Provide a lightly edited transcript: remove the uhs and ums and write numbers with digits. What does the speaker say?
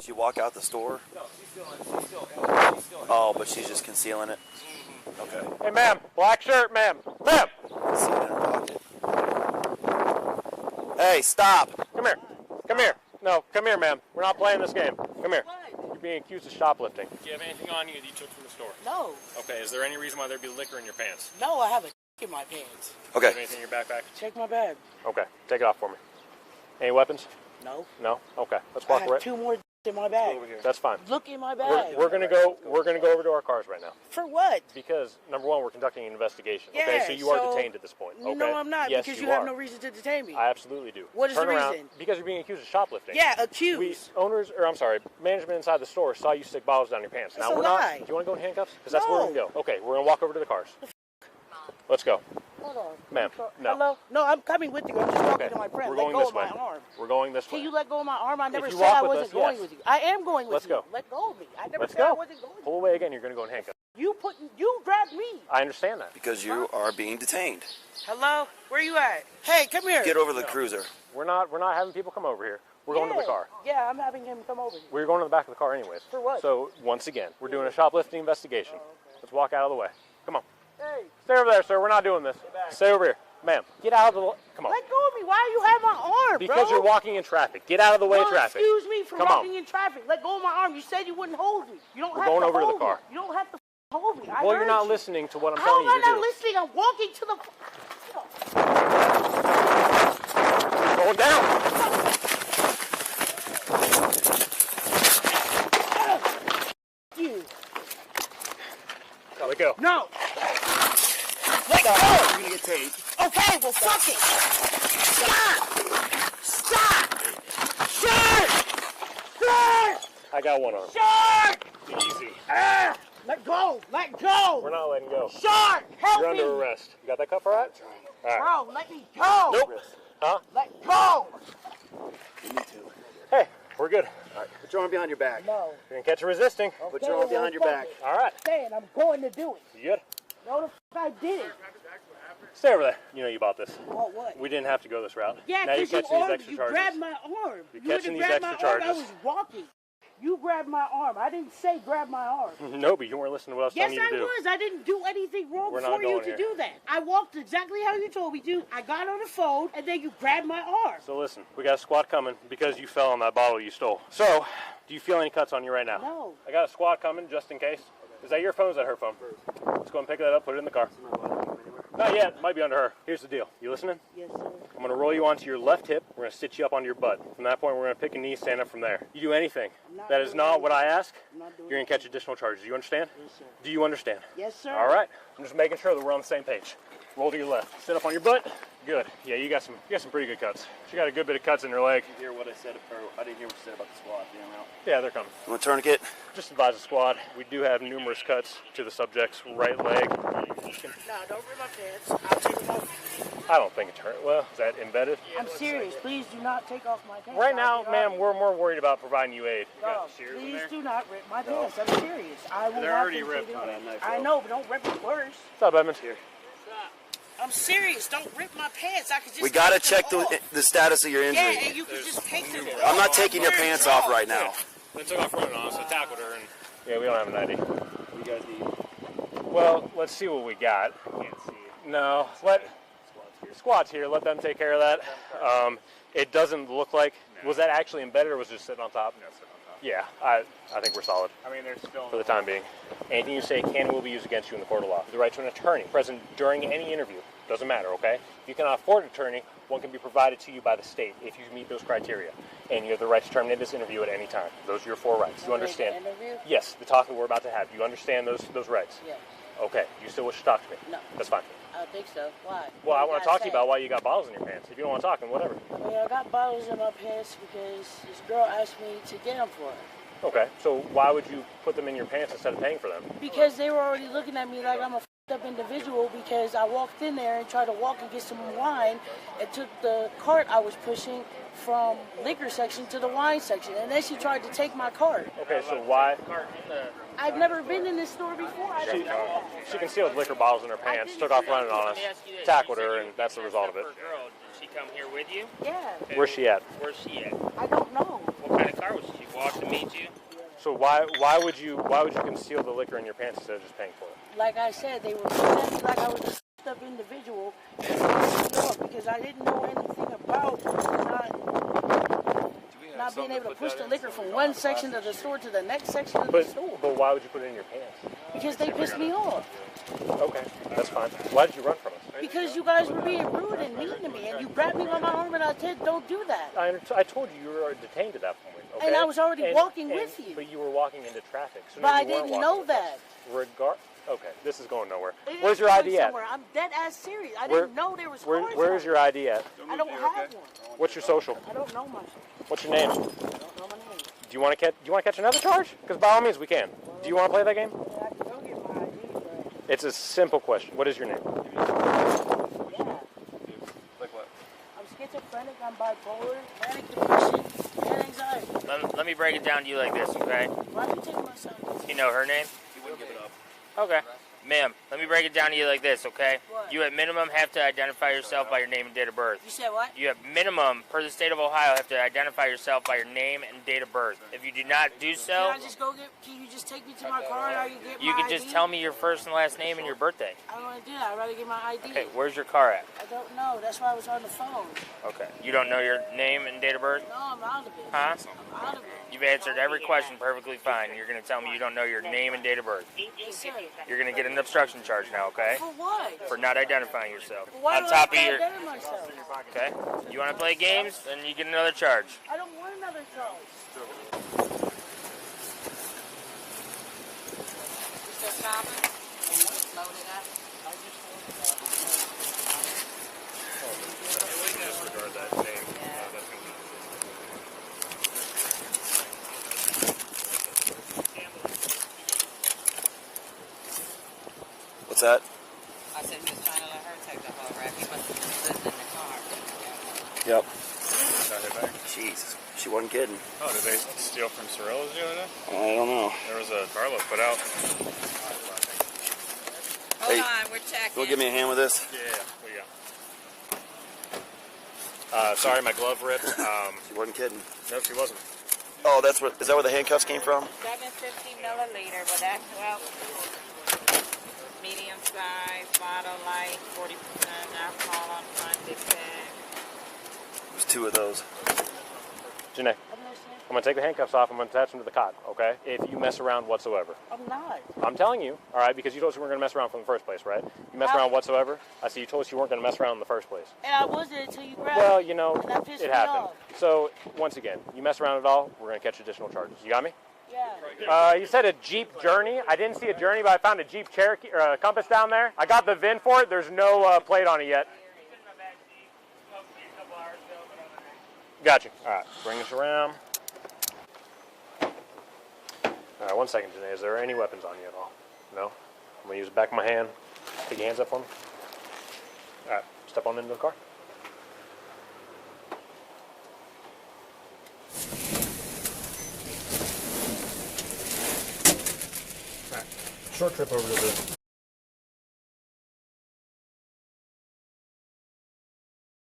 She walk out the store? No, she's still Oh, but she's just concealing it? Okay. Hey, ma'am. Black shirt, ma'am. Ma'am! See it in her pocket. Hey, stop! Come here. Come here. No, come here, ma'am. We're not playing this game. Come here. What? You're being accused of shoplifting. Do you have anything on you that you took from the store? No. Okay, is there any reason why there'd be liquor in your pants? No, I have a in my pants. Do you have Okay. anything in your backpack? Check my bag. Okay, take it off for me. Any weapons? No. No? Okay, let's I walk have right. 2 more in my bag. Over here. That's fine. Look in my bag. We're gonna go over to our cars right now. For what? Because number one, we're conducting an investigation. Yeah, Okay, so you are detained at this point. Okay? No, I'm not, yes, because you you have are. no reason to detain me. I absolutely do. What is Turn the around, reason? Because you're being accused of shoplifting. Yeah, accused. Management inside the store saw you stick bottles down your pants. That's now a we're lie. not. Do you want to go in handcuffs? Because that's where we're gonna go. Okay, we're gonna walk over to the cars. Let's go, Hold on. ma'am. No. Hello? No, I'm coming with you. I'm just talking Okay, to my friend. we're Let going go this of way. my arm. We're going this way. Can you let go of my arm? I never you said walk I with wasn't us, going yes. with you. I am going with Let's you. go. Let go of me. I never Let's said I go. wasn't going with Pull away again. You're gonna go in handcuffs. you. You grabbed me. I understand that. Because you are being detained. Hello? Where you at? Hey, come here. Get over the cruiser. We're not having people come over here. We're going to the car. Yeah, I'm having him come over here. We're going to the back of the car anyways. For what? So once again, we're doing a shoplifting investigation. Let's walk out of the way. Come on. Hey, Stay over there, sir. We're not doing this. Stay over here. Ma'am, get out of the... Come on. let go of me. Why do you have my arm, Because bro? you're walking in traffic. Get out of the way of Well, traffic. excuse me for Come on. walking in traffic. Let go of my arm. You said you wouldn't hold me. You don't We're have going to over to the hold car. me. You don't have to hold me. I Well, heard you're not you. listening to what I'm How telling am you I to not do. listening? I'm walking to the... Going down. You. Let go. No. Let go. You're gonna get taped. Okay, well, fuck it. Stop. Stop. Shark. Shark. I got one arm. Shark. Easy. Ah. Let go. Let go. We're not letting go. Shark. Help You're me. under arrest. You got that cuff all right? All right. Bro, let me go. Nope. Huh? Let go. You need to. Hey, we're good. All right. Put your arm behind your back. No. You didn't catch her resisting. Put your arm behind your back. All right. Saying I'm going to do it. You good? No, the f I did it. Stay over there. You know you bought this. Oh, what? We didn't have to go this route. Yeah, now you're because catching these you extra charges. grabbed my arm. You're You catching would've these grabbed extra my arm. I charges. was walking. You grabbed my arm. I didn't say grab my arm. No, but you weren't listening to what I was Yes, telling you I to do. was. I didn't do anything wrong We're not for you going to here. do that. I walked exactly how you told me to. I got on the phone, and then you grabbed my arm. So listen, we got a squad coming because you fell on that bottle you stole. So, do you feel any cuts on you right now? No. I got a squad coming just in case. Is that your phone or is that her phone? Let's go and pick that up, put it in the car. Not yet. Might be under her. Here's the deal. You listening? Yes, sir. I'm going to roll you onto your left hip. We're going to sit you up onto your butt. From that point, we're going to pick a knee, stand up from there. You do anything not that is doing not what I ask, I'm not doing you're going to catch additional charges. Do you understand? Yes, sir. Do you understand? Yes, sir. All right. I'm just making sure that we're on the same page. Roll to your left. Sit up on your butt. Good. Yeah, you got some pretty good cuts. She got a good bit of cuts in her leg. Did you hear what I said? Or I didn't hear what you said about the squad being out. Yeah, they're coming. You want a tourniquet? Just advise the squad. We do have numerous cuts to the subject's right leg. No, don't rip my pants. I'll take them off. I don't think it's hurt. Well, is that embedded? I'm serious. Please do not take off my pants. Right now, I'll be ma'am, honest. we're more worried about providing you aid. No, please do not rip my pants. I'm serious. I will They're not already continue ripped on it. that knife, I bro. know, but don't rip it worse. What's up, Edmund? Here. I'm serious. Don't rip my pants. I could just. We gotta take them check off. the status of your Yeah, injury. and you can just take them I'm not off. taking your Wearing pants off drawers. right now. Then took off running on us, so tackled her, and Yeah, we don't have an ID. What do you guys need? Well, let's see what we got. can't see. No, squad's here. Let them take care of that. It doesn't look like. Was that actually embedded or was it just sitting on top? No, sit on top. Yeah, I think we're solid I mean, they're still. for the time being. Anything you say can and will be used against you in the court of law. The right to an attorney present during any interview. Doesn't matter, okay? If you cannot afford an attorney, one can be provided to you by the state if you meet those criteria. And you have the right to terminate this interview at any time. Those are your 4 rights. You understand? Interview? Yes, the talk that we're about to have. You understand those rights? Yes. Okay, you still wish to talk to me? No. That's fine. I don't think so. Why? Well, I What want to you talk to gotta you say? about why you got bottles in your pants. If you don't want to talk, then whatever. I mean, I got bottles in my pants because this girl asked me to get them for her. Okay, so why would you put them in your pants instead of paying for them? Because they were already looking at me like I'm a f***ed up individual because I walked in there and tried to walk and get some wine and took the cart I was pushing from liquor section to the wine section. And then she tried to take my cart. Okay, so why? I've never been in this store before. I don't know that. She concealed liquor bottles in her pants, took off running on us, tackled her, and that's the result of it. Girl, did she come here with you? Yeah, Where's she at? Where's she at? I don't know. What kind of car was she? She walked in meet you. So why would you conceal the liquor in your pants instead of just paying for it? Like I said, they were looking at me like I was a f***ed up individual because I didn't know anything about not being able to push the liquor from one section of the store to the next section of the store. But why would you put it in your pants? Because they pissed me off. Okay, that's fine. Why did you run from us? Because you guys were being rude and mean to me, and you grabbed me by my arm and I said, don't do that. I told you were detained at that point. Okay? And I was already walking with you. But you were walking into traffic. So But I didn't know that. Okay, this is going nowhere. Where's your ID at? I'm dead ass serious. I didn't know there was cars. Where's your ID at? I don't have one. What's your social? I don't know myself. What's your name? I don't know my name. Do you want to catch another charge? Because by all means we can. Do you want to play that game? Yeah, I can go get my ID, but... It's a simple question. What is your name? Yeah. Like what? I'm schizophrenic, I'm bipolar, manic depression, and anxiety. Let me break it down to you like this, okay? Why are you taking my son? You know her name? You wouldn't give it up. Okay. Ma'am, let me break it down to you like this, okay? What? You at minimum have to identify yourself by your name and date of birth. You said what? You at minimum, per the state of Ohio, have to identify yourself by your name and date of birth. If you do not do so, Can you just take me to my car and I can get my you can ID? just tell me your first and last name and your birthday. I don't want to do that. I'd rather get my ID. Okay, where's your car at? I don't know. That's why I was on the phone. Okay. You don't know your name and date of birth? No, I'm out of it. Huh? I'm out of it. You've answered every question perfectly fine. You're going to tell me you don't know your name and date of birth. Yes, sir. You're going to get an obstruction charge now, okay? For what? For not identifying yourself. Why On do top I of your... identify myself? Okay? You want to play games? Then you get another charge. I don't want another charge. Still shopping? Loaded up? Disregard that name. That's gonna be... What's that? I said he was trying to let her take the whole rap. He must have been sitting in the car. Yep. Got her back. Jeez, she wasn't kidding. Oh, did they steal from Cirillo's the other day? I don't know. There was a Carlo put out. Hold Hey, on, we're checking. Go give me a hand with this. Yeah, we go. Sorry, my glove ripped. She wasn't kidding. No, she wasn't. Oh, is that where the handcuffs came from? 750 milliliter, but that's, well, medium size, bottle light, 40% alcohol on front, big bag. There's two of those. Janae, I'm going to take the handcuffs off. I'm going to attach them to the cot, okay? If you mess around whatsoever. I'm not. I'm telling you, all right, because you told us you weren't going to mess around from the first place, right? You mess around whatsoever? I see you told us you weren't going to mess around in the first place. And I wasn't until you grabbed Well, me. you know, And that pissed it me happened. off. So, once again, you mess around at all, we're going to catch additional charges. You got me? Yeah. You said a Jeep Journey. I didn't see a Journey, but I found a Jeep Cherokee or a Compass down there. I got the VIN for it. There's no plate on it yet. Got you. All right, bring this around. All right, 1 second, Janae. Is there any weapons on you at all? No? I'm going to use the back of my hand. Take your hands up for me. All right, step on into the car. All right, short trip over to the